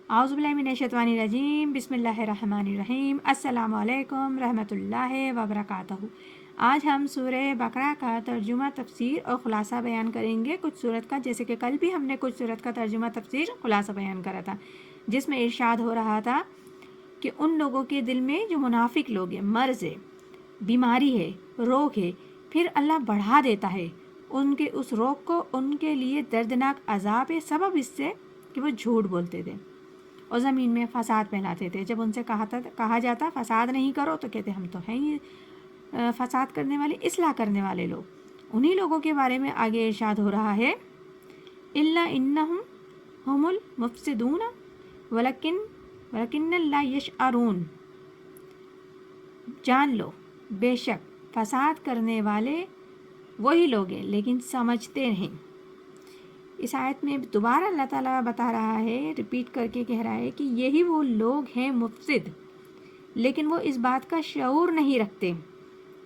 اعوذ باللہ من الشیطان الرجیم، بسم اللہ الرحمن الرحیم، السلام علیکم رحمۃ اللہ وبرکاتہ۔ آج ہم سورہ بقرہ کا ترجمہ، تفسیر اور خلاصہ بیان کریں گے کچھ صورت کا، جیسے کہ کل بھی ہم نے کچھ صورت کا ترجمہ، تفسیر، خلاصہ بیان کرا تھا، جس میں ارشاد ہو رہا تھا کہ ان لوگوں کے دل میں جو منافق لوگ ہیں، مرض ہے، بیماری ہے، روگ ہے، پھر اللہ بڑھا دیتا ہے ان کے اس روگ کو، ان کے لیے دردناک عذاب ہے، سبب اس سے کہ وہ جھوٹ بولتے تھے اور زمین میں فساد پھیلاتے تھے۔ جب ان سے کہا جاتا فساد نہیں کرو تو کہتے ہم تو ہیں ہی فساد کرنے والے، اصلاح کرنے والے لوگ۔ انہی لوگوں کے بارے میں آگے ارشاد ہو رہا ہے، الا انہم ہم المفسدون ولکن لا یشعرون۔ جان لو بے شک فساد کرنے والے وہی لوگ ہیں لیکن سمجھتے نہیں۔ اس آیت میں دوبارہ اللہ تعالیٰ بتا رہا ہے، ریپیٹ کر کے کہہ رہا ہے کہ یہی وہ لوگ ہیں مفسد، لیکن وہ اس بات کا شعور نہیں رکھتے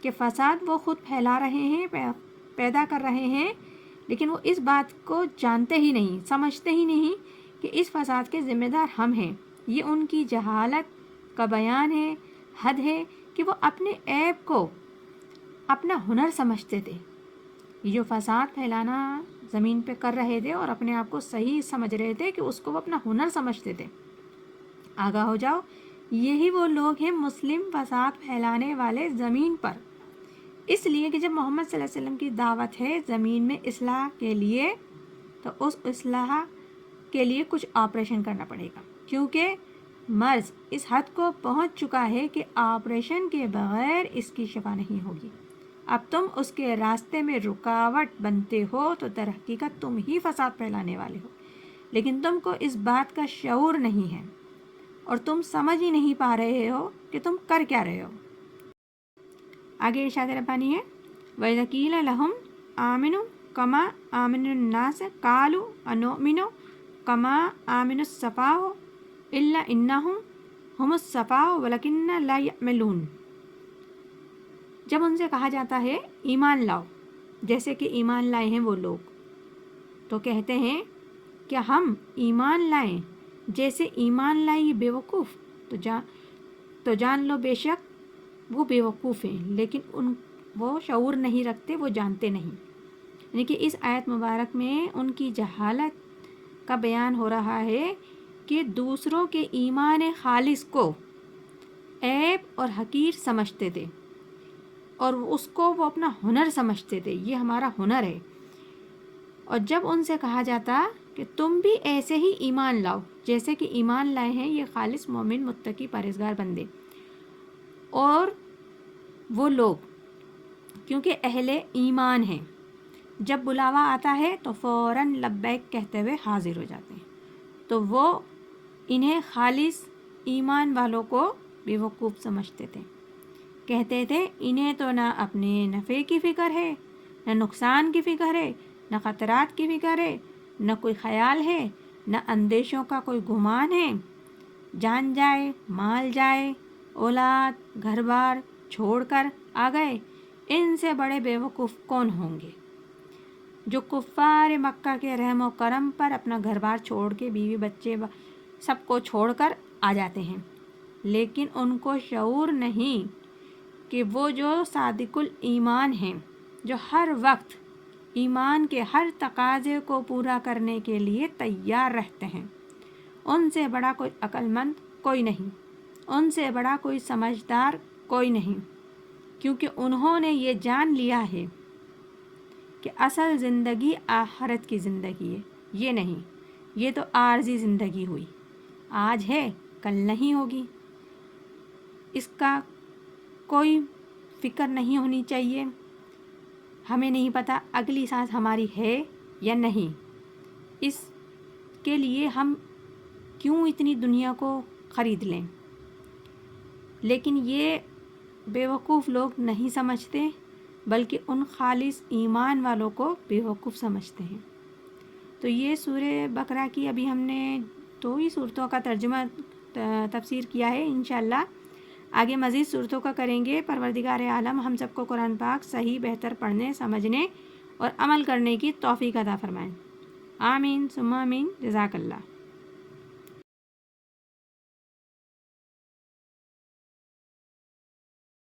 کہ فساد وہ خود پھیلا رہے ہیں، پیدا کر رہے ہیں، لیکن وہ اس بات کو جانتے ہی نہیں، سمجھتے ہی نہیں کہ اس فساد کے ذمہ دار ہم ہیں۔ یہ ان کی جہالت کا بیان ہے، حد ہے کہ وہ اپنے عیب کو اپنا ہنر سمجھتے تھے۔ یہ جو فساد پھیلانا زمین پہ کر رہے تھے اور اپنے آپ کو صحیح سمجھ رہے تھے کہ اس کو وہ اپنا ہنر سمجھتے تھے۔ آگاہ ہو جاؤ، یہی وہ لوگ ہیں مسلم فساد پھیلانے والے زمین پر، اس لیے کہ جب محمد صلی اللہ علیہ وسلم کی دعوت ہے زمین میں اصلاح کے لیے، تو اس اصلاح کے لیے کچھ آپریشن کرنا پڑے گا، کیونکہ مرض اس حد کو پہنچ چکا ہے کہ آپریشن کے بغیر اس کی شفا نہیں ہوگی۔ اب تم اس کے راستے میں رکاوٹ بنتے ہو تو در حقیقت تم ہی فساد پھیلانے والے ہو، لیکن تم کو اس بات کا شعور نہیں ہے اور تم سمجھ ہی نہیں پا رہے ہو کہ تم کر کیا رہے ہو۔ آگے ارشاد ربانی ہے، وَإِذَا قِيلَ لَهُمْ آمِنُوا كَمَا آمَنَ النَّاسُ قَالُوا أَنُؤْمِنُ كَمَا آمَنَ السُّفَهَاءُ إِلَّا إِنَّهُمْ هُمُ السُّفَهَاءُ وَلَكِنَّ لَا يَعْقِلُونَ۔ جب ان سے کہا جاتا ہے ایمان لاؤ جیسے کہ ایمان لائے ہیں وہ لوگ، تو کہتے ہیں کہ ہم ایمان لائیں جیسے ایمان لائے یہ بیوقوف، تو جان لو بے شک وہ بیوقوف ہیں، لیکن وہ شعور نہیں رکھتے، وہ جانتے نہیں۔ یعنی کہ اس آیت مبارک میں ان کی جہالت کا بیان ہو رہا ہے کہ دوسروں کے ایمان خالص کو عیب اور حقیر سمجھتے تھے اور اس کو وہ اپنا ہنر سمجھتے تھے، یہ ہمارا ہنر ہے۔ اور جب ان سے کہا جاتا کہ تم بھی ایسے ہی ایمان لاؤ جیسے کہ ایمان لائے ہیں یہ خالص مومن، متقی، پرہیزگار بندے اور وہ لوگ، کیونکہ اہل ایمان ہیں، جب بلاوا آتا ہے تو فوراً لبیک کہتے ہوئے حاضر ہو جاتے ہیں، تو وہ انہیں خالص ایمان والوں کو بیوقوف سمجھتے تھے۔ کہتے تھے انہیں تو نہ اپنے نفع کی فکر ہے، نہ نقصان کی فکر ہے، نہ خطرات کی فکر ہے، نہ کوئی خیال ہے، نہ اندیشوں کا کوئی گمان ہے۔ جان جائے، مال جائے، اولاد، گھر بار چھوڑ کر آ گئے، ان سے بڑے بیوقوف کون ہوں گے؟ جو کفار مکہ کے رحم و کرم پر اپنا گھر بار چھوڑ کے، بیوی بچے سب کو چھوڑ کر آ جاتے ہیں، لیکن ان کو شعور نہیں کہ وہ جو صادق الایمان ہیں، جو ہر وقت ایمان کے ہر تقاضے کو پورا کرنے کے لیے تیار رہتے ہیں، ان سے بڑا کوئی عقل مند کوئی نہیں، ان سے بڑا کوئی سمجھدار کوئی نہیں، کیونکہ انہوں نے یہ جان لیا ہے کہ اصل زندگی آخرت کی زندگی ہے، یہ نہیں، یہ تو عارضی زندگی ہوئی، آج ہے کل نہیں ہوگی، اس کا کوئی فکر نہیں ہونی چاہیے۔ ہمیں نہیں پتہ اگلی سانس ہماری ہے یا نہیں، اس کے لیے ہم کیوں اتنی دنیا کو خرید لیں؟ لیکن یہ بیوقوف لوگ نہیں سمجھتے، بلکہ ان خالص ایمان والوں کو بیوقوف سمجھتے ہیں۔ تو یہ سورہ بقرہ کی ابھی ہم نے 2 ہی صورتوں کا ترجمہ، تفسیر کیا ہے، انشاءاللہ آگے مزید صورتوں کا کریں گے۔ پروردگار عالم ہم سب کو قرآن پاک صحیح بہتر پڑھنے، سمجھنے اور عمل کرنے کی توفیق عطا فرمائیں۔ آمین ثم آمین، جزاک اللہ۔